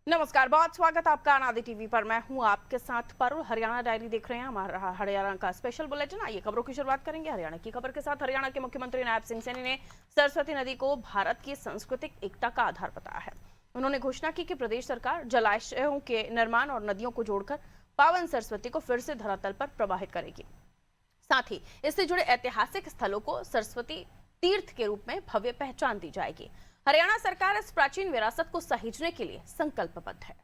नमस्कार, बहुत स्वागत आपका अनादि टीवी पर। मैं हूं आपके साथ पारुल। हरियाणा डायरी देख रहे हैं, हमारा हरियाणा का स्पेशल बुलेटिन। आइए खबरों की शुरुआत करेंगे हरियाणा की खबर के साथ। हरियाणा के मुख्यमंत्री नायब सिंह सैनी ने सरस्वती नदी को भारत की सांस्कृतिक एकता का आधार बताया है। उन्होंने घोषणा की कि प्रदेश सरकार जलाशयों के निर्माण और नदियों को जोड़कर पावन सरस्वती को फिर से धरातल पर प्रवाहित करेगी। साथ ही इससे जुड़े ऐतिहासिक स्थलों को सरस्वती तीर्थ के रूप में भव्य पहचान दी जाएगी। हरियाणा सरकार इस प्राचीन विरासत को सहेजने के लिए संकल्पबद्ध है।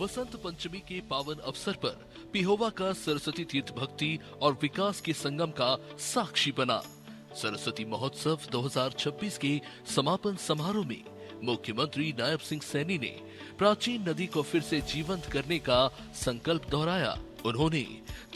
वसंत पंचमी के पावन अवसर पर पिहोवा का सरस्वती तीर्थ भक्ति और विकास के संगम का साक्षी बना। सरस्वती महोत्सव 2026 के समापन समारोह में मुख्यमंत्री नायब सिंह सैनी ने प्राचीन नदी को फिर से जीवंत करने का संकल्प दोहराया। उन्होंने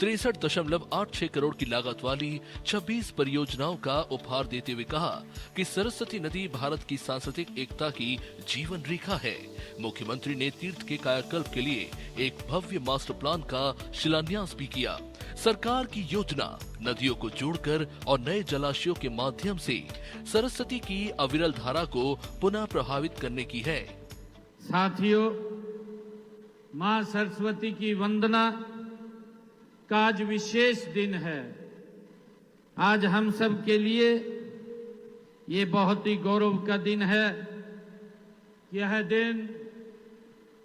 63.86 करोड़ की लागत वाली 26 परियोजनाओं का उपहार देते हुए कहा कि सरस्वती नदी भारत की सांस्कृतिक एकता की जीवन रेखा है। मुख्यमंत्री ने तीर्थ के कायाकल्प के लिए एक भव्य मास्टर प्लान का शिलान्यास भी किया। सरकार की योजना नदियों को जोड़कर और नए जलाशयों के माध्यम से सरस्वती की अविरल धारा को पुनः प्रभावित करने की है। साथियों, मां सरस्वती की वंदना का आज विशेष दिन है। आज हम सब के लिए ये बहुत ही गौरव का दिन है। यह दिन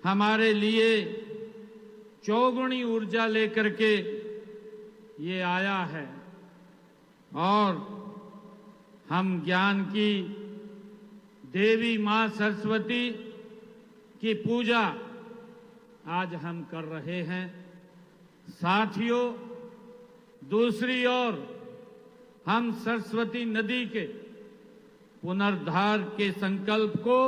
हमारे लिए चौगुनी ऊर्जा लेकर के ये आया है और हम ज्ञान की देवी मां सरस्वती की पूजा आज हम कर रहे हैं। साथियों, दूसरी ओर हम सरस्वती नदी के पुनर्द्धार के संकल्प को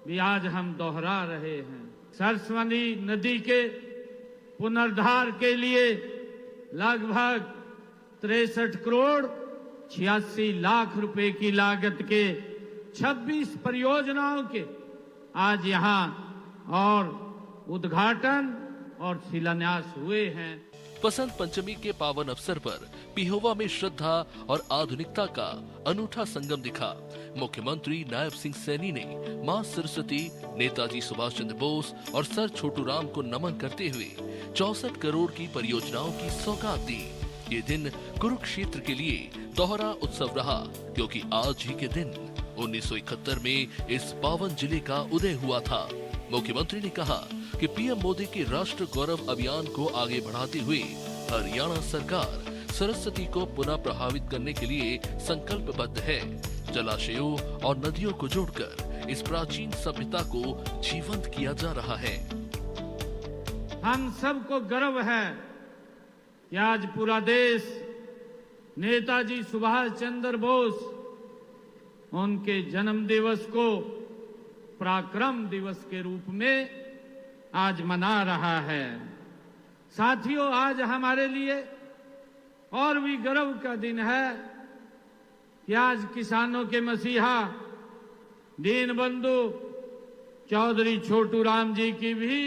भी आज हम दोहरा रहे हैं। सरस्वती नदी के पुनर्द्धार के लिए लगभग 63 करोड़ 86 लाख रुपए की लागत के 26 परियोजनाओं के आज यहां और उद्घाटन और शिलान्यास हुए हैं। वसंत पंचमी के पावन अवसर पर पिहोवा में श्रद्धा और आधुनिकता का अनूठा संगम दिखा। मुख्यमंत्री नायब सिंह सैनी ने मां सरस्वती, नेताजी सुभाष चंद्र बोस और सर छोटू राम को नमन करते हुए 64 करोड़ की परियोजनाओं की सौगात दी। ये दिन कुरुक्षेत्र के लिए दोहरा उत्सव रहा, क्योंकि आज ही के दिन 1971 में इस पावन जिले का उदय हुआ था। मुख्यमंत्री ने कहा कि पीएम मोदी के राष्ट्र गौरव अभियान को आगे बढ़ाते हुए हरियाणा सरकार सरस्वती को पुनः प्रभावित करने के लिए संकल्पबद्ध है। जलाशयों और नदियों को जोड़कर इस प्राचीन सभ्यता को जीवंत किया जा रहा है। हम सबको गर्व है कि आज पूरा देश नेताजी सुभाष चंद्र बोस उनके जन्म दिवस को पराक्रम दिवस के रूप में आज मना रहा है। साथियों, आज हमारे लिए और भी गर्व का दिन है कि आज किसानों के मसीहा दीनबंधु चौधरी छोटू राम जी की भी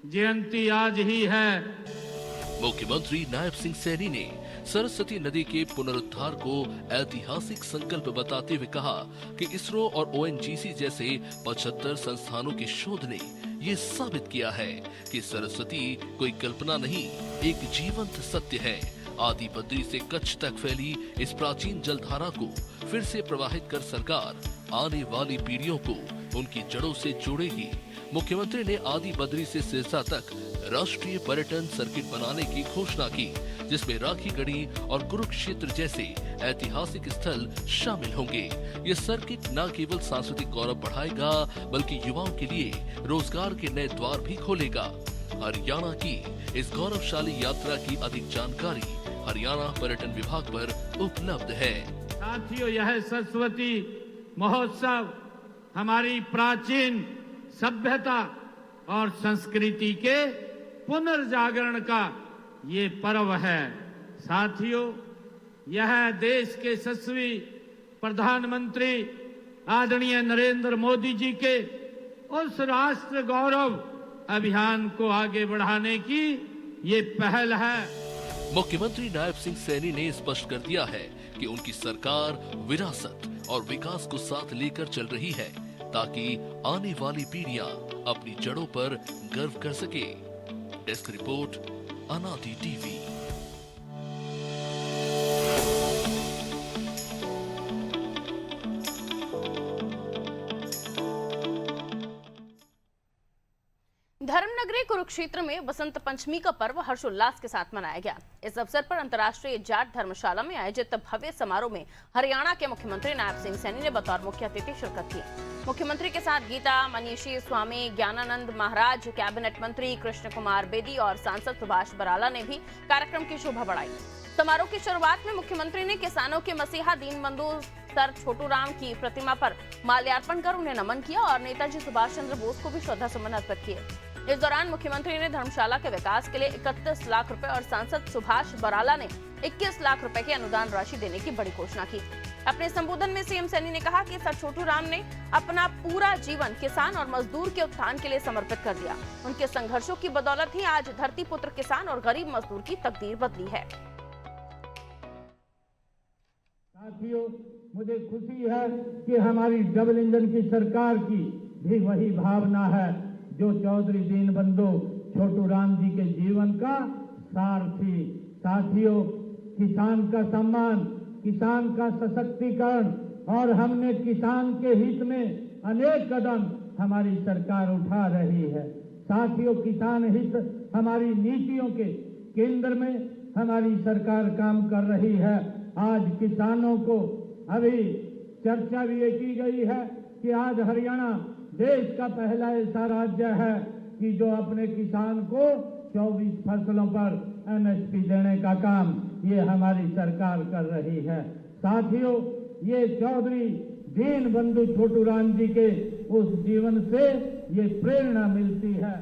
जयंती आज ही है। मुख्यमंत्री नायब सिंह सैनी ने सरस्वती नदी के पुनरुद्धार को ऐतिहासिक संकल्प बताते हुए कहा कि इसरो और ओएनजीसी जैसे 75 संस्थानों की शोध ने ये साबित किया है कि सरस्वती कोई कल्पना नहीं, एक जीवंत सत्य है। आदि बद्री से कच्छ तक फैली इस प्राचीन जलधारा को फिर से प्रवाहित कर सरकार आने वाली पीढ़ियों को उनकी जड़ों से जोड़ेगी। मुख्यमंत्री ने आदि बद्री से सिरसा तक राष्ट्रीय पर्यटन सर्किट बनाने की घोषणा की, जिसमें राखी गढ़ी और कुरुक्षेत्र जैसे ऐतिहासिक स्थल शामिल होंगे। ये सर्किट न केवल सांस्कृतिक गौरव बढ़ाएगा, बल्कि युवाओं के लिए रोजगार के नए द्वार भी खोलेगा। हरियाणा की इस गौरवशाली यात्रा की अधिक जानकारी हरियाणा पर्यटन विभाग पर उपलब्ध है। साथियों, यह सरस्वती महोत्सव हमारी प्राचीन सभ्यता और संस्कृति के पुनर्जागरण का ये पर्व है। साथियों, यह देश के यशस्वी प्रधानमंत्री आदरणीय नरेंद्र मोदी जी के उस राष्ट्र गौरव अभियान को आगे बढ़ाने की ये पहल है। मुख्यमंत्री नायब सिंह सैनी ने स्पष्ट कर दिया है कि उनकी सरकार विरासत और विकास को साथ लेकर चल रही है ताकि आने वाली पीढ़ियां अपनी जड़ों पर गर्व कर सके। डेस्क रिपोर्ट, अनादि टीवी। धर्मनगरी कुरुक्षेत्र में बसंत पंचमी का पर्व हर्षोल्लास के साथ मनाया गया। इस अवसर पर अंतर्राष्ट्रीय जाट धर्मशाला में आयोजित भव्य समारोह में हरियाणा के मुख्यमंत्री नायब सिंह सैनी ने बतौर मुख्य अतिथि शिरकत की। मुख्यमंत्री के साथ गीता मनीषी स्वामी, ज्ञानानंद महाराज, कैबिनेट मंत्री कृष्ण कुमार बेदी और सांसद सुभाष बराला ने भी कार्यक्रम की शोभा बढ़ाई। समारोह की शुरुआत में मुख्यमंत्री ने किसानों के मसीहा दीनबंधु सर छोटू राम की प्रतिमा पर माल्यार्पण कर उन्हें नमन किया और नेताजी सुभाष चंद्र बोस को भी श्रद्धा सुमन अर्पित किए। इस दौरान मुख्यमंत्री ने धर्मशाला के विकास के लिए 31 लाख रुपए और सांसद सुभाष बराला ने 21 लाख रुपए की अनुदान राशि देने की बड़ी घोषणा की। अपने संबोधन में सीएम सैनी ने कहा कि सर छोटू राम ने अपना पूरा जीवन किसान और मजदूर के उत्थान के लिए समर्पित कर दिया। उनके संघर्षों की बदौलत ही आज धरती पुत्र किसान और गरीब मजदूर की तकदीर बदली है। साथियों, मुझे खुशी है कि हमारी डबल इंजन की सरकार की भी वही भावना है जो चौधरी दीनबंधु छोटू राम जी के जीवन का सार थी। साथियों, किसान का सम्मान, किसान का सशक्तिकरण और हमने किसान के हित में अनेक कदम हमारी सरकार उठा रही है। साथियों, किसान हित हमारी नीतियों के केंद्र में हमारी सरकार काम कर रही है। आज किसानों को अभी चर्चा भी ये की गई है कि आज हरियाणा देश का पहला ऐसा राज्य है कि जो अपने किसान को 24 फसलों पर एमएसपी देने का काम ये हमारी सरकार कर रही है। साथियों, ये चौधरी दीनबंधु छोटू राम जी के उस जीवन से ये प्रेरणा मिलती है।